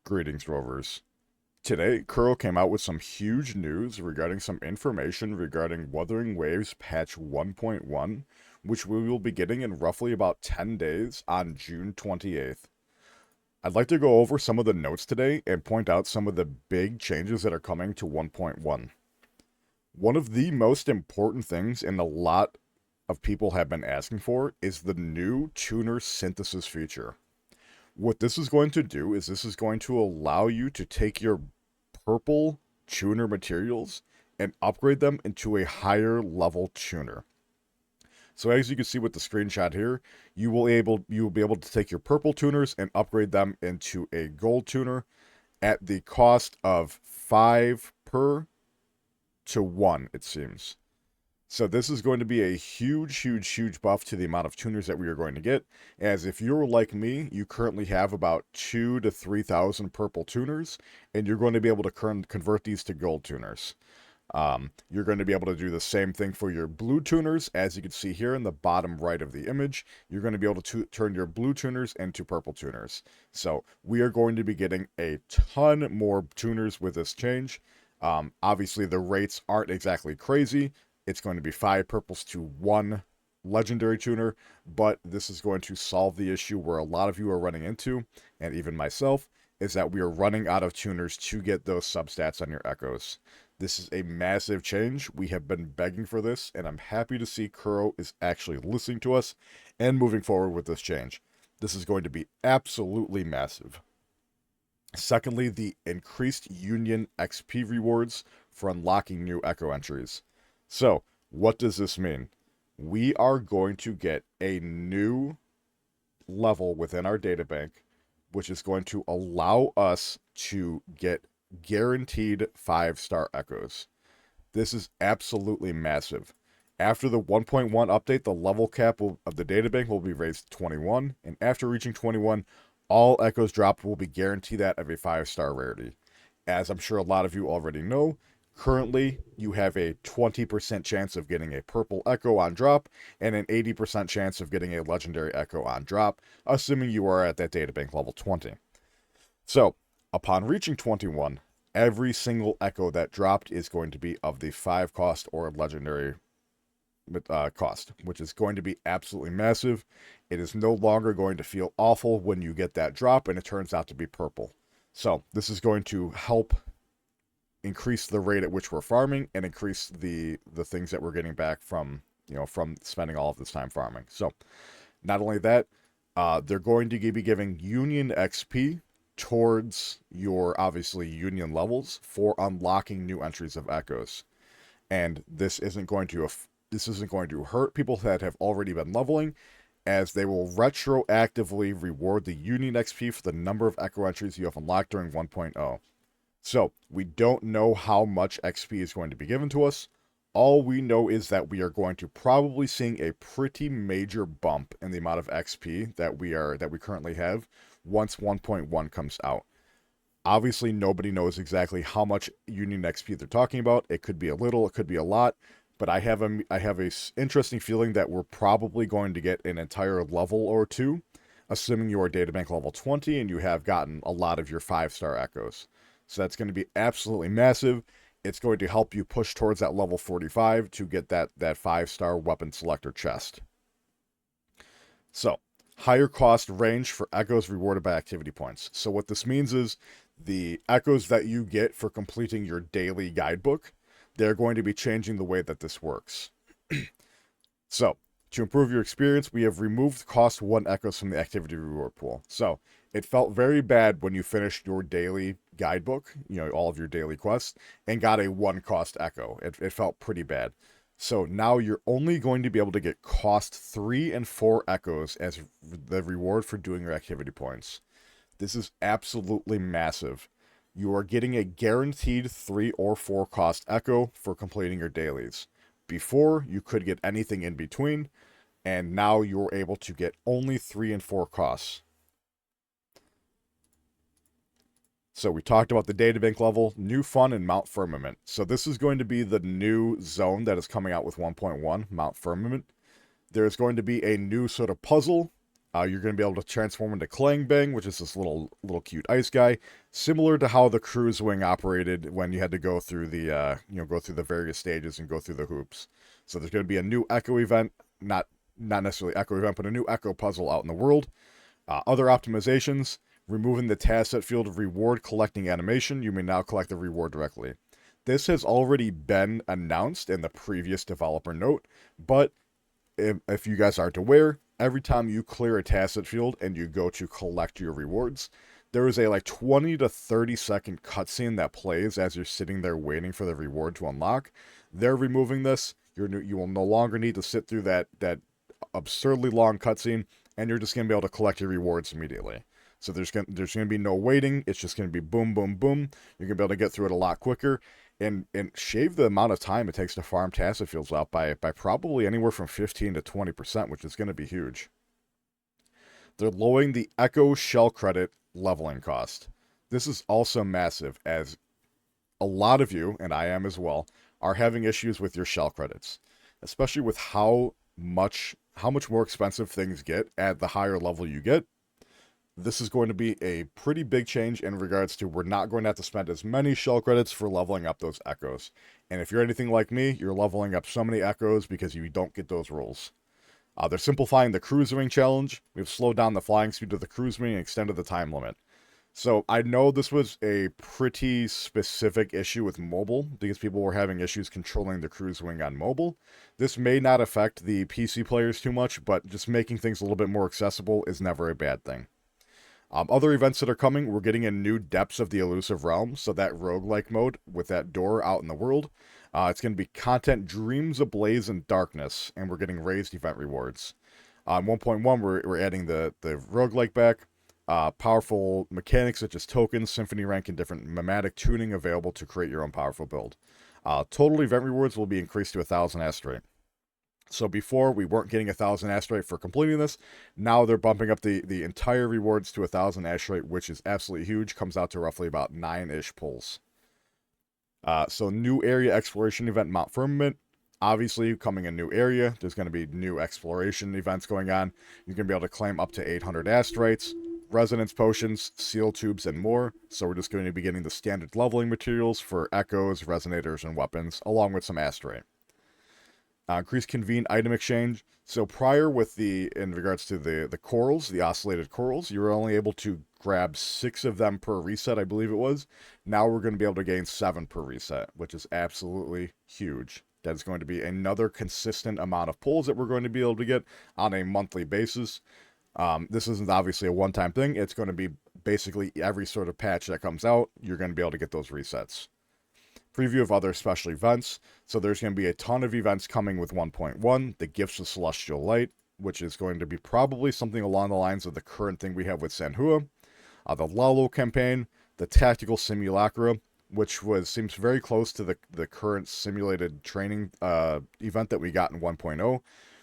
Greetings, Rovers. Today, Kuro came out with some huge news regarding some information regarding Wuthering Waves patch 1.1, which we will be getting in roughly about 10 days on June 28th. I'd like to go over some of the notes today and point out some of the big changes that are coming to 1.1. One of the most important things, and a lot of people have been asking for, is the new tuner synthesis feature. What this is going to do is this is going to allow you to take your purple tuner materials and upgrade them into a higher level tuner. So as you can see with the screenshot here, you will be able to take your purple tuners and upgrade them into a gold tuner at the cost of 5 per to 1, it seems. So this is going to be a huge buff to the amount of tuners that we are going to get, as if you're like me, you currently have about 2,000 to 3,000 purple tuners, and you're going to be able to convert these to gold tuners. You're going to be able to do the same thing for your blue tuners, as you can see here in the bottom right of the image. You're going to be able to turn your blue tuners into purple tuners. So we are going to be getting a ton more tuners with this change. Obviously, the rates aren't exactly crazy. It's going to be 5 purples to 1 legendary tuner, but this is going to solve the issue where a lot of you are running into, and even myself, is that we are running out of tuners to get those substats on your echoes. This is a massive change. We have been begging for this, and I'm happy to see Kuro is actually listening to us and moving forward with this change. This is going to be absolutely massive. Secondly, the increased Union XP rewards for unlocking new echo entries. So, what does this mean? We are going to get a new level within our databank, which is going to allow us to get guaranteed 5-star echoes. This is absolutely massive. After the 1.1 update, the level cap of the databank will be raised to 21, and after reaching 21, all echoes dropped will be guaranteed that of a 5-star rarity. As I'm sure a lot of you already know, currently, you have a 20% chance of getting a purple echo on drop and an 80% chance of getting a legendary echo on drop, assuming you are at that databank level 20. So, upon reaching 21, every single echo that dropped is going to be of the 5 cost or legendary cost, which is going to be absolutely massive. It is no longer going to feel awful when you get that drop and it turns out to be purple. So, this is going to help increase the rate at which we're farming and increase the things that we're getting back from from spending all of this time farming. So not only that, they're going to be giving Union XP towards your obviously Union levels for unlocking new entries of echoes, and this isn't going to hurt people that have already been leveling, as they will retroactively reward the Union XP for the number of echo entries you have unlocked during 1.0. So, we don't know how much XP is going to be given to us. All we know is that we are going to probably seeing a pretty major bump in the amount of XP that we currently have once 1.1 comes out. Obviously, nobody knows exactly how much Union XP they're talking about. It could be a little, it could be a lot, but I have a interesting feeling that we're probably going to get an entire level or two, assuming you are databank level 20 and you have gotten a lot of your 5-star echoes. So that's going to be absolutely massive. It's going to help you push towards that level 45 to get that 5-star weapon selector chest. So, higher cost range for echoes rewarded by activity points. So what this means is the echoes that you get for completing your daily guidebook, they're going to be changing the way that this works. So, to improve your experience, we have removed cost 1 echoes from the activity reward pool. So, it felt very bad when you finished your daily guidebook, all of your daily quests, and got a 1 cost echo. It felt pretty bad. So now you're only going to be able to get cost 3 and 4 echoes as the reward for doing your activity points. This is absolutely massive. You are getting a guaranteed 3 or 4 cost echo for completing your dailies. Before, you could get anything in between, and now you're able to get only 3 and 4 costs. So we talked about the databank level, new fun, and Mount Firmament. So this is going to be the new zone that is coming out with 1.1, Mount Firmament. There's going to be a new sort of puzzle You're going to be able to transform into Clang Bang, which is this little cute ice guy, similar to how the cruise wing operated when you had to go through go through the various stages and go through the hoops. So there's going to be a new Echo event, not necessarily Echo event, but a new Echo puzzle out in the world. Other optimizations: removing the task field of reward collecting animation. You may now collect the reward directly. This has already been announced in the previous developer note, but if you guys aren't aware, every time you clear a tacit field and you go to collect your rewards, there is a like 20 to 30 second cutscene that plays as you're sitting there waiting for the reward to unlock. They're removing this. You will no longer need to sit through that absurdly long cutscene, and you're just going to be able to collect your rewards immediately. So there's gonna be no waiting. It's just gonna be boom, boom, boom. You're gonna be able to get through it a lot quicker, and shave the amount of time it takes to farm tacit fields out by probably anywhere from 15 to 20%, which is gonna be huge. They're lowering the Echo Shell Credit leveling cost. This is also massive, as a lot of you, and I am as well, are having issues with your shell credits, especially with how much more expensive things get at the higher level you get. This is going to be a pretty big change in regards to we're not going to have to spend as many shell credits for leveling up those echoes. And if you're anything like me, you're leveling up so many echoes because you don't get those rolls. They're simplifying the cruise wing challenge. We've slowed down the flying speed of the cruise wing and extended the time limit. So I know this was a pretty specific issue with mobile because people were having issues controlling the cruise wing on mobile. This may not affect the PC players too much, but just making things a little bit more accessible is never a bad thing. Other events that are coming, we're getting in new Depths of the Elusive Realm, so that roguelike mode with that door out in the world. It's going to be content Dreams Ablaze in Darkness, and we're getting raised event rewards. On 1.1, we're adding the roguelike back. Powerful mechanics such as tokens, symphony rank, and different mimetic tuning available to create your own powerful build. Total event rewards will be increased to 1,000 asteroid. So before, we weren't getting 1,000 asteroid for completing this. Now they're bumping up the entire rewards to 1,000 asteroid, which is absolutely huge. Comes out to roughly about 9-ish pulls. So new area exploration event, Mount Firmament. Obviously, coming a new area, there's going to be new exploration events going on. You're going to be able to claim up to 800 asteroids, resonance potions, seal tubes, and more. So we're just going to be getting the standard leveling materials for echoes, resonators, and weapons, along with some asteroid. Increased convene item exchange. So prior in regards to the corals, the oscillated corals, you were only able to grab 6 of them per reset, I believe it was. Now we're going to be able to gain 7 per reset, which is absolutely huge. That's going to be another consistent amount of pulls that we're going to be able to get on a monthly basis. This isn't obviously a one-time thing. It's going to be basically every sort of patch that comes out, you're going to be able to get those resets. Preview of other special events. So there's going to be a ton of events coming with 1.1, the Gifts of Celestial Light, which is going to be probably something along the lines of the current thing we have with Sanhua. The Lalo campaign, the Tactical Simulacra, which seems very close to the current simulated training event that we got in 1.0,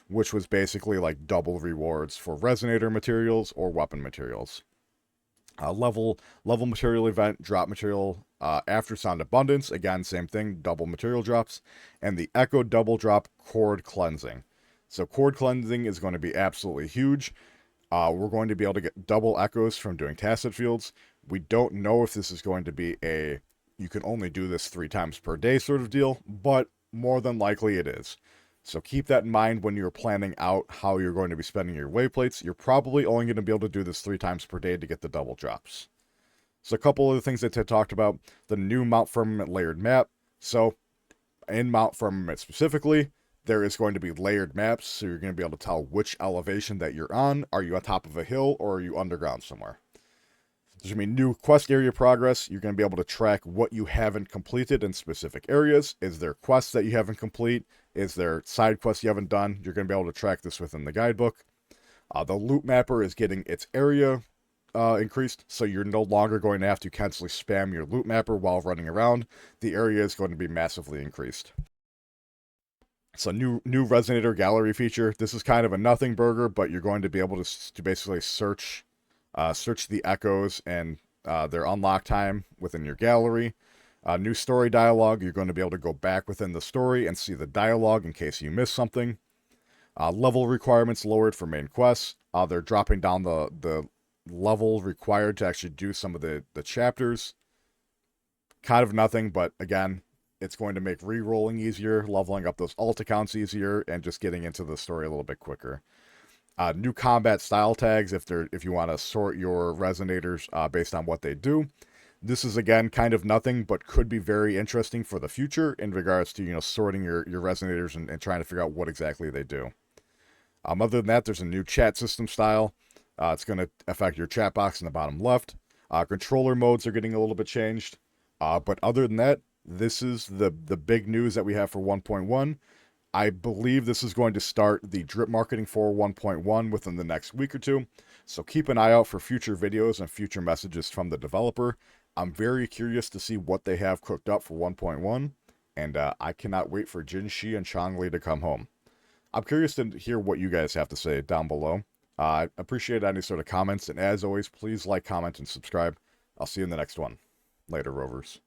which was basically like double rewards for resonator materials or weapon materials. Level material event, drop material after sound abundance, again same thing, double material drops, and the echo double drop chord cleansing. So chord cleansing is going to be absolutely huge. We're going to be able to get double echoes from doing tacit fields. We don't know if this is going to be you can only do this 3 times per day sort of deal, but more than likely it is. So keep that in mind when you're planning out how you're going to be spending your wayplates. You're probably only going to be able to do this 3 times per day to get the double drops. So a couple of the things that Ted talked about, the new Mount Firmament layered map. So in Mount Firmament specifically, there is going to be layered maps, so you're going to be able to tell which elevation that you're on. Are you on top of a hill or are you underground somewhere? There's going to be new quest area progress. You're going to be able to track what you haven't completed in specific areas. Is there quests that you haven't complete? Is there side quests you haven't done? You're going to be able to track this within the guidebook. The loot mapper is getting its area increased, so you're no longer going to have to constantly spam your loot mapper while running around. The area is going to be massively increased. So new resonator gallery feature. This is kind of a nothing burger, but you're going to be able to basically search the echoes and their unlock time within your gallery. New story dialogue. You're going to be able to go back within the story and see the dialogue in case you miss something. Level requirements lowered for main quests. They're dropping down the level required to actually do some of the chapters. Kind of nothing, but again, it's going to make re-rolling easier, leveling up those alt accounts easier, and just getting into the story a little bit quicker. New combat style tags if you want to sort your resonators based on what they do. This is again kind of nothing, but could be very interesting for the future in regards to sorting your resonators and trying to figure out what exactly they do. Other than that, there's a new chat system style. It's going to affect your chat box in the bottom left. Controller modes are getting a little bit changed. But other than that, this is the big news that we have for 1.1. I believe this is going to start the drip marketing for 1.1 within the next week or two. So keep an eye out for future videos and future messages from the developer. I'm very curious to see what they have cooked up for 1.1. And I cannot wait for Jin Shi and Changli to come home. I'm curious to hear what you guys have to say down below. I appreciate any sort of comments. And as always, please like, comment, and subscribe. I'll see you in the next one. Later, Rovers.